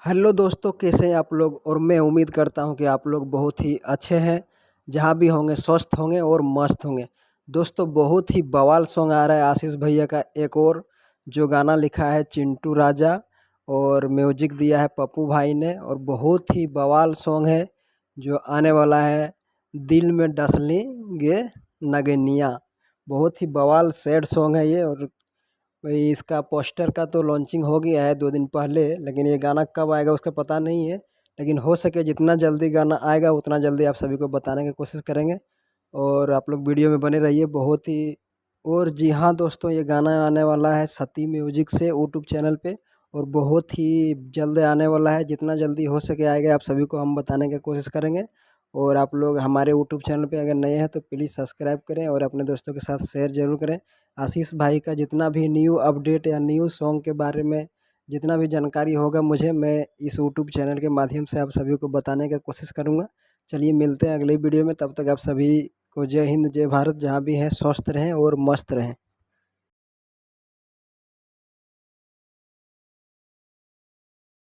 Hello दोस्तों, कैसे हैं आप लोग। और मैं उम्मीद करता हूं कि आप लोग बहुत ही अच्छे हैं, जहां भी होंगे स्वस्थ होंगे और मस्त होंगे। दोस्तों, बहुत ही बवाल सॉन्ग आ रहा है आशीष भैया का एक और, जो गाना लिखा है चिंटू राजा और म्यूजिक दिया है पप्पू भाई ने। और बहुत ही बवाल सॉन्ग है जो आने वाला है, दिल में डसलेंगे नगनिया। बहुत ही बवाल सैड सॉन्ग है ये। और भाई, इसका पोस्टर का तो लॉन्चिंग हो गया है 2 दिन पहले, लेकिन ये गाना कब आएगा उसका पता नहीं है। लेकिन हो सके जितना जल्दी गाना आएगा उतना जल्दी आप सभी को बताने की कोशिश करेंगे। और आप लोग वीडियो में बने रहिए बहुत ही। और जी हाँ दोस्तों, ये गाना आने वाला है सती म्यूजिक से यूट्यूब चैनल पे, और बहुत ही जल्द आने वाला है। जितना जल्दी हो सके आएगा आप सभी को हम बताने की कोशिश करेंगे। और आप लोग हमारे यूट्यूब चैनल पे अगर नए हैं तो प्लीज़ सब्सक्राइब करें और अपने दोस्तों के साथ शेयर ज़रूर करें। आशीष भाई का जितना भी न्यू अपडेट या न्यू सॉन्ग के बारे में जितना भी जानकारी होगा मुझे, मैं इस यूट्यूब चैनल के माध्यम से आप सभी को बताने की कोशिश करूँगा। चलिए मिलते हैं अगली वीडियो में, तब तक आप सभी को जय हिंद जय भारत। जहाँ भी हैं स्वस्थ रहें और मस्त रहें।